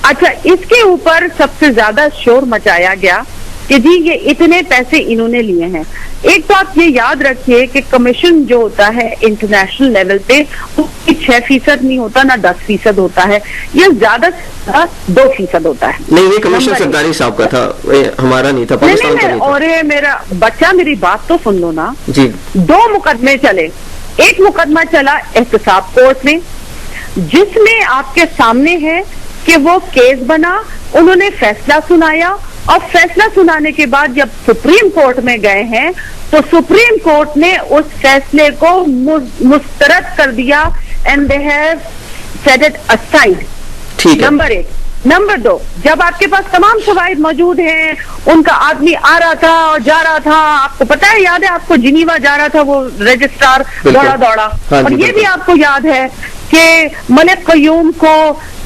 اچھا اس کے اوپر سب سے زیادہ شور مچایا گیا کہ جی یہ اتنے پیسے انہوں نے لیے ہیں. ایک تو آپ یہ یاد رکھیے کہ کمیشن جو ہوتا ہے انٹرنیشنل لیول پہ وہ 6% نہیں ہوتا نہ 10% ہوتا ہے, یہ زیادہ سے زیادہ 2% ہوتا ہے. نہیں یہ کمیشن زرداری صاحب کا تھا, ہمارا نہیں تھا, پاکستان کا نہیں تھا. اور میرا بچہ میری بات تو سن لو نا جی. 2 مقدمے چلے. ایک مقدمہ چلا احتساب کورٹ میں جس میں آپ کے سامنے ہے کہ وہ کیس بنا, انہوں نے فیصلہ سنایا اور فیصلہ سنانے کے بعد جب سپریم کورٹ میں گئے ہیں تو سپریم کورٹ نے اس فیصلے کو مسترد کر دیا and they have set it aside. Number 1. Number 2, جب آپ کے پاس تمام شواہد موجود ہیں, ان کا آدمی آ رہا تھا اور جا رہا تھا, آپ کو پتا ہے, یاد ہے آپ کو جنیوا جا رہا تھا وہ رجسٹرار دوڑا, اور یہ بھی آپ کو یاد ہے کہ ملک قیوم کو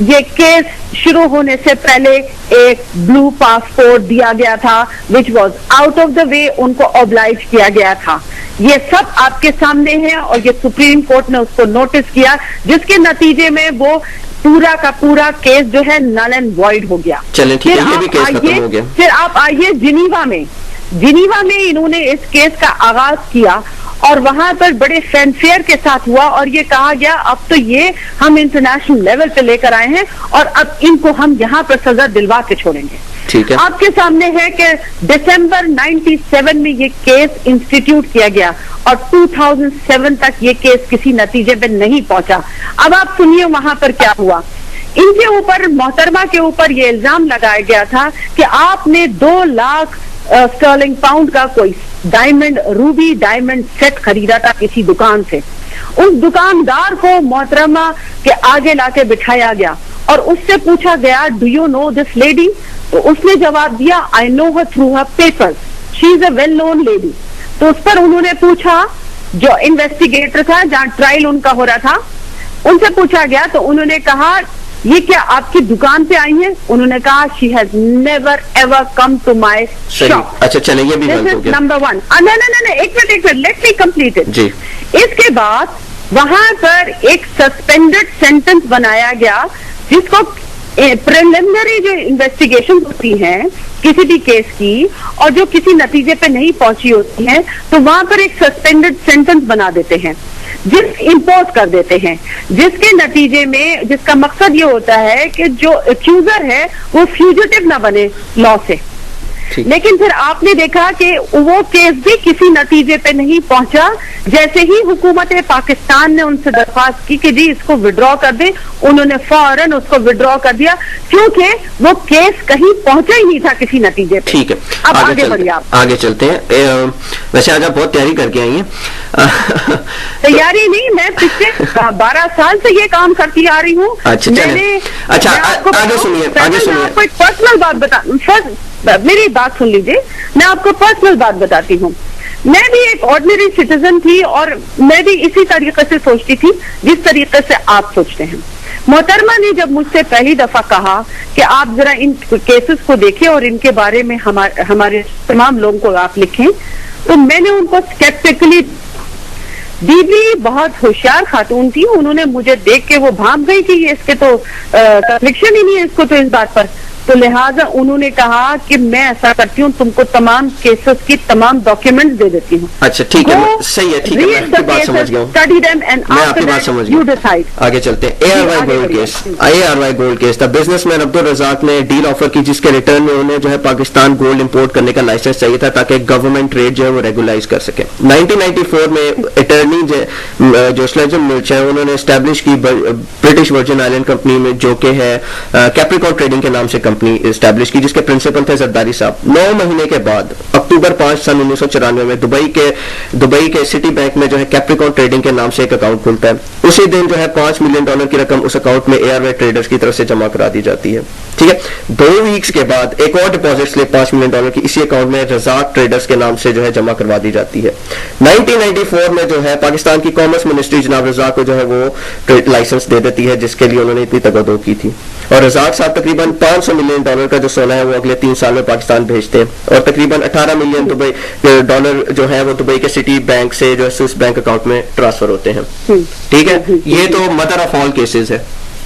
یہ کیس شروع ہونے سے پہلے ایک بلو پاسپورٹ دیا گیا تھا which was out of the way, ان کو oblige کیا گیا تھا. یہ سب آپ کے سامنے ہے اور یہ سپریم کورٹ نے اس کو نوٹس کیا جس کے نتیجے میں وہ پورا کا پورا کیس جو ہے نل اینڈ وائڈ ہو گیا. پھر آپ آئیے جنیوا میں انہوں نے اس کیس کا آغاز کیا اور وہاں پر بڑے فینفیئر کے ساتھ ہوا اور یہ کہا گیا اب تو یہ ہم انٹرنیشنل لیول پہ لے کر آئے ہیں اور اب ان کو ہم یہاں پر سزا دلوا کے چھوڑیں گے. آپ کے سامنے ہے کہ دسمبر 97 میں یہ کیس انسٹیٹیوٹ کیا گیا اور 2007 تک یہ کیس کسی نتیجے پہ نہیں پہنچا. اب آپ سنیے وہاں پر کیا ہوا. ان کے اوپر, محترمہ کے اوپر یہ الزام لگایا گیا تھا کہ آپ نے 2 لاکھ اسٹرلنگ پاؤنڈ کا کوئی روبی ڈائمنڈ سیٹ خریدا تھا کسی دکان سے. اس دکاندار کو محترمہ کے آگے لا کے بٹھایا گیا اور اس سے پوچھا گیا do you know this lady, تو اس نے جواب دیا I know her through her papers, she is a well known lady. تو اس پر انہوں نے پوچھا, جو انویسٹیگیٹر تھا جہاں ٹرائل ان کا ہو رہا تھا, ان سے پوچھا گیا تو انہوں نے کہا یہ کیا آپ کی دکان پہ آئی ہیں؟ انہوں نے کہا she has never ever come to my shop. اچھا چلیں یہ بھی This is number 1. نہیں ایک minute let me complete it. جی. اس کے بعد وہاں پر ایک سسپینڈڈ سینٹنس بنایا گیا جس کو پریلیمنری جو انویسٹیگیشن ہوتی ہیں کسی بھی کیس کی اور جو کسی نتیجے پہ نہیں پہنچی ہوتی ہیں تو وہاں پر ایک سسپینڈڈ سینٹنس بنا دیتے ہیں امپوز کر دیتے ہیں جس کے نتیجے میں جس کا مقصد یہ ہوتا ہے کہ جو ایکیوزر ہے وہ فیوجیٹو نہ بنے لا سے. لیکن پھر آپ نے دیکھا کہ وہ کیس بھی کسی نتیجے پہ نہیں پہنچا. جیسے ہی حکومت پاکستان نے ان سے درخواست کی کہ جی اس کو وڈرا کر دیں, انہوں نے فوراً اس کو وڈرا کر دیا کیونکہ وہ کیس کہیں پہنچا ہی نہیں تھا کسی نتیجے پہ. ٹھیک ہے, اب آگے بڑھیے, آپ آگے چلتے ہیں. ویسے آج آپ بہت تیاری کر کے آئی ہیں. تیاری نہیں, میں پچھلے 12 سال سے یہ کام کرتی آ رہی ہوں. اچھا آگے سنیے. آپ کو ایک پرسنل بات بتا, میری بات سن لیجیے, میں آپ کو پرسنل بات بتاتی ہوں. میں بھی ایک آرڈنری سٹیزن تھی اور میں بھی اسی طریقے سے سوچتی تھی جس طریقے سے آپ سوچتے ہیں. محترمہ نے جب مجھ سے پہلی دفعہ کہا کہ آپ ذرا ان کیسز کو دیکھیں اور ان کے بارے میں ہمارے تمام لوگوں کو آپ لکھیں, تو میں نے ان کو اسکیپٹیکلی, بیوی بہت ہوشیار خاتون تھی, انہوں نے مجھے دیکھ کے وہ بھانپ گئی کہ اس کے تو کنوکشن ہی نہیں ہے اس کو تو اس بات پر, تو لہٰذا انہوں نے کہا کہ میں ایسا کرتی ہوں تم کو تمام کیسز کی تمام ڈاکیومنٹس دے دیتی ہوں. اچھا ٹھیک ہے, صحیح ہے, ٹھیک ہے, میں آپ کی بات سمجھ گیا ہوں, میں آپ کی بات سمجھ گیا. آگے چلتے ہیں. ARY gold case. The business man Abdul Razzaq نے ڈیل آفر کی جس کے ریٹرن میں انہیں جو ہے پاکستان گولڈ امپورٹ کرنے کا لائسنس چاہیے تھا تاکہ گورنمنٹ ریٹ جو ہے وہ ریگولائز کر سکے. 1994 میں اٹرنی جو سلیجن ملچ ہے انہوں نے اسٹیبلش کی برٹش ورجن آئلینڈ کمپنی میں جو کہ ہے کیپریکارن ٹریڈنگ کے نام سے کمپنی اسٹیبلش کی جس کے پرنسپل تھے زرداری صاحب. 9 مہینے کے بعد اکتوبر 5 سن 1994 میں دبئی کے سٹی بینک میں جو ہے کیپریکارن ٹریڈنگ کے نام سے ایک اکاؤنٹ کھلتا ہے. اسی دن جو ہے $5 ملین کی رقم اس اکاؤنٹ میں ARY ٹریڈرز کی طرف سے جمع کرا دی جاتی ہے. ٹھیک ہے, 2 ویکس کے بعد ایک اور ڈپازٹ سلپ $5 ملین کی اسی اکاؤنٹ میں رزاق ٹریڈرز کے نام سے جو ہے جمع کروا دی جاتی ہے. 1994 میں جو ہے پاکستان کی کامرس منسٹری جناب رزاق کو جو ہے وہ لائسنس دے دیتی ہے جس کے لیے انہوں نے اتنی تگدو کی تھی. اور رزاق صاحب تقریباً $500 ملین کا جو سونا ہے وہ اگلے 3 سال میں پاکستان بھیجتے ہیں اور تقریباً $18 ملین جو ہے وہ دبئی کے سٹی بینک سے جو ہے سوئس بینک اکاؤنٹ میں ٹرانسفر ہوتے ہیں. ٹھیک ہے, یہ تو مدر آف آل کیسز ہے.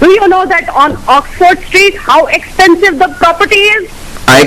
Do you know that on Oxford Street how expensive the property is? I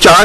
4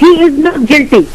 he is not guilty.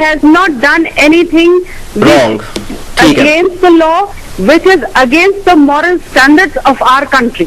has not done anything wrong against the law which is against the moral standards of our country.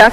10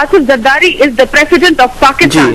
Asif Zardari is the president of Pakistan,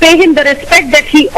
pay him the respect that he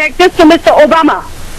like this to Mr. Obama.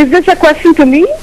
Is this a question to me?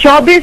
24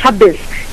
26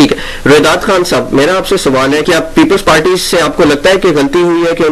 ٹھیک ہے. رویداد خان صاحب، میرا آپ سے سوال ہے کہ آپ پیپلز پارٹی سے آپ کو لگتا ہے کہ غلطی ہوئی ہے کہ